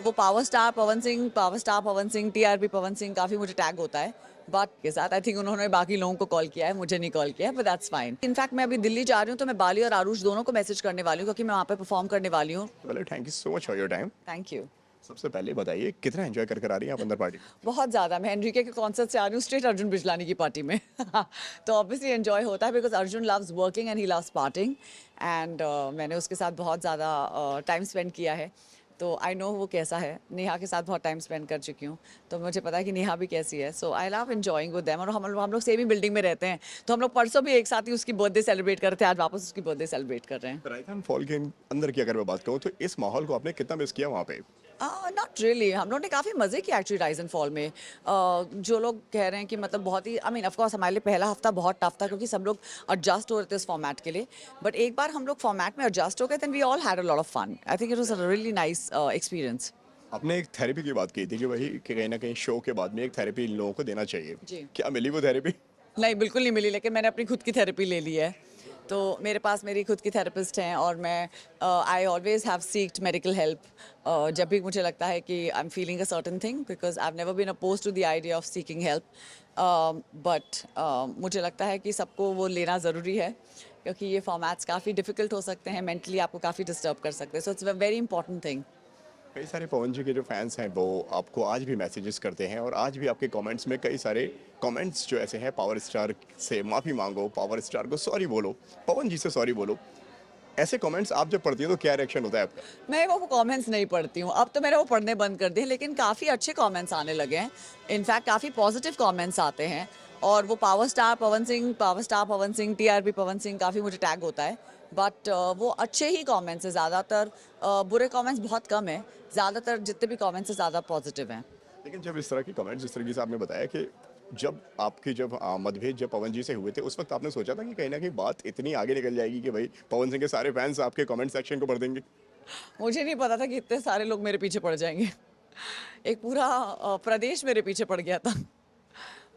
वो power star Pawan Singh, TRP Pawan Singh काफ़ी मुझे टैग होता है बट के साथ आई थिंक उन्होंने बाकी लोगों को कॉल किया है, मुझे नहीं कॉल किया है, बट दैट्स फाइन। इनफैक्ट मैं अभी दिल्ली जा रही हूँ तो मैं बाली और आरुष दोनों को मैसेज करने वाली हूँ क्योंकि मैं वहाँ पे परफॉर्म करने वाली हूँ। पहले thank you so much for your time. Thank you. सबसे पहले बताइए कितना एंजॉय कर आ रही हैं आप अंदर पार्टी में? बहुत ज़्यादा। मैं एनरिके के कॉन्सर्ट से आ रही हूँ स्ट्रेट अर्जुन बिजलानी की पार्टी में तो ऑब्वियसली एंजॉय होता है because Arjun loves working and he loves partying and मैंने उसके साथ बहुत ज़्यादा टाइम स्पेंड किया है तो आई नो वो कैसा है। नेहा के साथ बहुत टाइम स्पेंड कर चुकी हूँ तो मुझे पता है कि नेहा भी कैसी है। So I love enjoying with them और हम लोग सेम ही बिल्डिंग में रहते हैं तो हम लोग परसों भी एक साथ ही उसकी बर्थडे सेलिब्रेट करते हैं, आज वापस उसकी बर्थडे सेलिब्रेट कर रहे हैं। राजस्थान फॉल के अंदर की अगर मैं बात करूँ तो इस माहौल को आपने कितना मिस किया वहाँ पे? Not really. हम लोग ने काफ़ी मज़े किए एक्चुअली राइज एंड फॉल में। जो लोग कह रहे हैं कि मतलब बहुत ही आई मीन ऑफ कोर्स हमारे लिए पहला हफ्ता बहुत टफ था क्योंकि सब लोग एडजस्ट हो रहे थे इस फॉर्मेट के लिए बट एक बार हम लोग फॉर्मेट में एडजस्ट हो गए then we all had a lot of fun. I think it was a really nice experience. आपने एक थेरेपी की बात की थी कि वही कि कहीं ना कहीं शो के बाद में एक थेरेपी इन लोगों को देना चाहिए। जी। क्या मिली वो थेरेपी? नहीं, बिल्कुल नहीं मिली लेकिन मैंने अपनी खुद की थेरेपी ले ली है। तो मेरे पास मेरी खुद की थेरेपिस्ट हैं और मैं I always have seeked medical help जब भी मुझे लगता है कि I am feeling a certain thing because I have never been opposed to the idea of seeking help but मुझे लगता है कि सबको वो लेना ज़रूरी है क्योंकि ये फॉर्मेट्स काफ़ी डिफ़िकल्ट हो सकते हैं, मेंटली आपको काफ़ी डिस्टर्ब कर सकते हैं। So it's a very important thing. कई सारे पवन जी के जो फैंस हैं वो आपको आज भी मैसेजेस करते हैं और आज भी आपके कमेंट्स में कई सारे कमेंट्स जो ऐसे हैं, पावर स्टार से माफ़ी मांगो, पावर स्टार को सॉरी बोलो, पवन जी से सॉरी बोलो। ऐसे कमेंट्स आप जब पढ़ती हो तो क्या रिएक्शन होता है आपका? मैं वो कमेंट्स नहीं पढ़ती हूँ, अब तो मैंने वो पढ़ने बंद कर दिए लेकिन काफ़ी अच्छे कमेंट्स आने लगे हैं। इनफैक्ट काफ़ी पॉजिटिव कमेंट्स आते हैं और वो power star Pawan Singh, TRP Pawan Singh काफ़ी मुझे टैग होता है बट वो अच्छे ही कमेंट्स हैं ज़्यादातर। बुरे कमेंट्स बहुत कम है, ज़्यादातर जितने भी कमेंट्स हैं ज़्यादा पॉजिटिव हैं। लेकिन जब इस तरह के कमेंट्स जिस तरीके से आपने बताया कि जब मतभेद जब पवन जी से हुए थे उस वक्त आपने सोचा था कि कहीं ना कहीं बात इतनी आगे निकल जाएगी कि भाई पवन सिंह के सारे फैंस आपके कमेंट सेक्शन को भर देंगे? मुझे नहीं पता था कि इतने सारे लोग मेरे पीछे पड़ जाएंगे एक पूरा प्रदेश मेरे पीछे पड़ गया था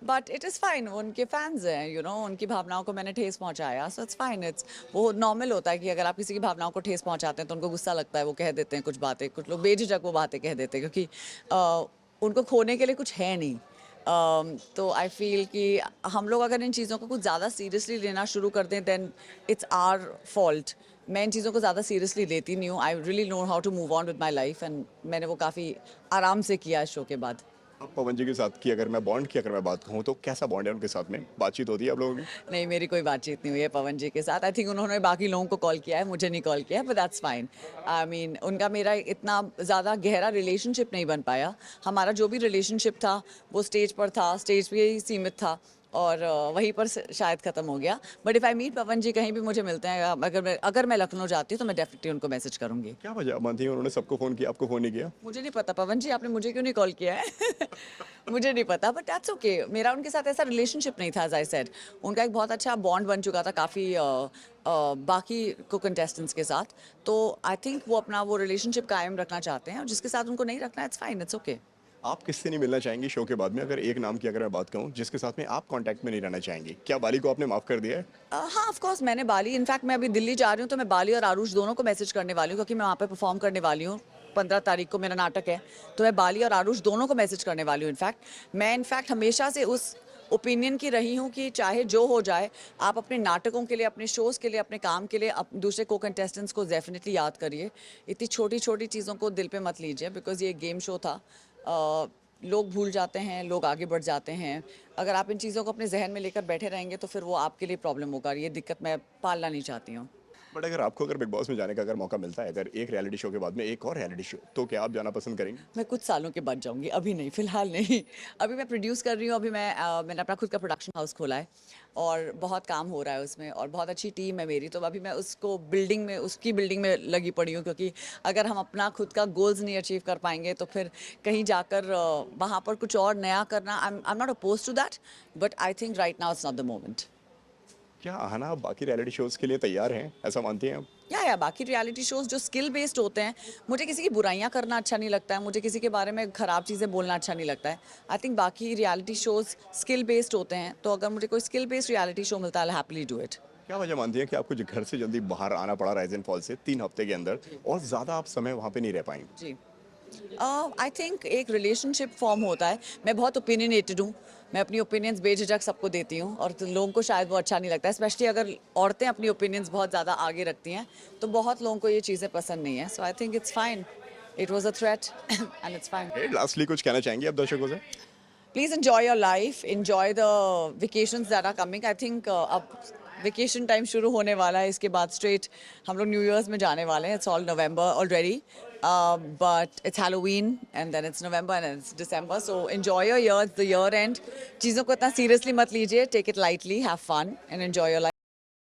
बट इट इज़ फाइन। उनके फैंस हैं उनकी भावनाओं को मैंने ठेस पहुंचाया सो इट्स फाइन। इट्स वो नॉर्मल होता है कि अगर आप किसी की भावनाओं को ठेस पहुंचाते हैं तो उनको गुस्सा लगता है, वो कह देते हैं कुछ बातें, कुछ लोग बेझिझक वो बातें कह देते हैं क्योंकि उनको खोने के लिए कुछ है नहीं। तो आई फील कि हम लोग अगर इन चीज़ों को कुछ ज़्यादा सीरियसली लेना शुरू कर दें देन इट्स आवर फॉल्ट। मैं इन चीज़ों को ज़्यादा सीरियसली लेती नहीं हूँ। I really know how to move on with my life and मैंने वो काफ़ी आराम से किया इस शो के बाद। अब पवन जी के साथ की अगर मैं बात कहूँ तो कैसा बॉन्ड है उनके साथ में? बातचीत होती है आप लोगों की? नहीं, मेरी कोई बातचीत नहीं हुई है पवन जी के साथ। आई थिंक उन्होंने बाकी लोगों को कॉल किया है, मुझे नहीं कॉल किया है, but that's fine. I mean उनका मेरा इतना ज़्यादा गहरा रिलेशनशिप नहीं बन पाया। हमारा जो भी रिलेशनशिप था वो स्टेज पर था, स्टेज पे ही सीमित था और वहीं पर शायद ख़त्म हो गया। बट इफ़ आई मीट पवन जी कहीं भी मुझे मिलते हैं, अगर मैं लखनऊ जाती हूँ तो मैं डेफिनेटली उनको मैसेज करूँगी। क्या वजह मानती हैं उन्होंने सबको फ़ोन किया, आपको फ़ोन नहीं किया? मुझे नहीं पता पवन जी, आपने मुझे क्यों नहीं कॉल किया है मुझे नहीं पता बट दैट्स ओके। मेरा उनके साथ ऐसा रिलेशनशिप नहीं था। एज आई सेड उनका एक बहुत अच्छा बॉन्ड बन चुका था काफ़ी बाकी को कंटेस्टेंट्स के साथ। तो आई थिंक वो अपना वो रिलेशनशिप कायम रखना चाहते हैं और जिसके साथ उनको नहीं रखना इट्स फाइन, इट्स ओके। आप किससे नहीं मिलना चाहेंगी शो के बाद में? अगर एक नाम की अगर मैं बात कहूँ जिसके साथ में आप कांटेक्ट में नहीं रहना चाहेंगी, क्या बाली को आपने माफ़ कर दिया है? हाँ ऑफ कोर्स मैंने बाली, इनफैक्ट मैं अभी दिल्ली जा रही हूँ तो मैं बाली और आरुष दोनों को मैसेज करने वाली हूँ क्योंकि मैं वहाँ पे परफॉर्म करने वाली हूँ। 15 तारीख को मेरा नाटक है तो मैं बाली और आरुष दोनों को मैसेज करने वाली हूँ। इनफैक्ट हमेशा से उस ओपिनियन की रही हूँ कि चाहे जो हो जाए आप अपने नाटकों के लिए, अपने शोज़ के लिए, अपने काम के लिए दूसरे को कंटेस्टेंट्स को डेफिनेटली याद करिए। इतनी छोटी छोटी चीज़ों को दिल पे मत लीजिए बिकॉज ये एक गेम शो था। लोग भूल जाते हैं, लोग आगे बढ़ जाते हैं। अगर आप इन चीज़ों को अपने जहन में लेकर बैठे रहेंगे तो फिर वो आपके लिए प्रॉब्लम होगा। ये दिक्कत मैं पालना नहीं चाहती हूँ। बट अगर बिग बॉस में जाने का अगर मौका मिलता है, अगर एक रियलिटी शो के बाद में एक और रियलिटी शो, तो क्या आप जाना पसंद करेंगी? मैं कुछ सालों के बाद जाऊंगी, अभी नहीं, फिलहाल नहीं। अभी मैं प्रोड्यूस कर रही हूँ, अभी मैंने अपना खुद का प्रोडक्शन हाउस खोला है और बहुत काम हो रहा है उसमें और बहुत अच्छी टीम है मेरी। तो अभी मैं उसकी बिल्डिंग में लगी पड़ी हूँ क्योंकि अगर हम अपना खुद का गोल्स नहीं अचीव कर पाएंगे तो फिर कहीं जाकर वहाँ पर कुछ और नया करना, I am not oppose to that but I think right now it's not the moment. क्या आना आप बाकी रियलिटी शोज़ के लिए तैयार हैं, ऐसा मानती हैं आप? या बाकी रियलिटी शोज जो स्किल बेस्ड होते हैं, मुझे किसी की बुराइयां करना अच्छा नहीं लगता है, मुझे किसी के बारे में खराब चीज़ें बोलना अच्छा नहीं लगता है। आई थिंक बाकी रियलिटी शोज स्किल बेस्ड होते हैं तो अगर मुझे कोई स्किल बेस्ड रियलिटी शो मिलता है आई हैप्पीली डू इट। क्या वजह मानती हैं कि आपको जो घर से जल्दी बाहर आना पड़ा राइज एंड फॉल से 3 हफ्ते के अंदर और ज़्यादा आप समय वहाँ पे नहीं रह पाएंगे? जी आई थिंक एक रिलेशनशिप फॉर्म होता है, मैं बहुत ओपिनियनेटेड हूँ, मैं अपनी ओपिनियंस बेझिझक सबको देती हूँ और तो लोगों को शायद वो अच्छा नहीं लगता है, स्पेशली अगर औरतें अपनी ओपिनियंस बहुत ज़्यादा आगे रखती हैं तो बहुत लोगों को ये चीज़ें पसंद नहीं है. So I think it's fine, it was a threat and it's fine. Lastly कुछ कहना चाहेंगे आप दर्शकों से? Please enjoy your life, enjoy the vacations that are coming. I think अब वेकेशन टाइम शुरू होने वाला है, इसके बाद स्ट्रेट हम लोग न्यू ईयर्स में जाने वाले हैं. It's all November already, but it's Halloween and then it's November and it's December. So enjoy your year, the year end. चीज़ों को इतना सीरियसली मत लीजिए, take it lightly, have fun and enjoy your life.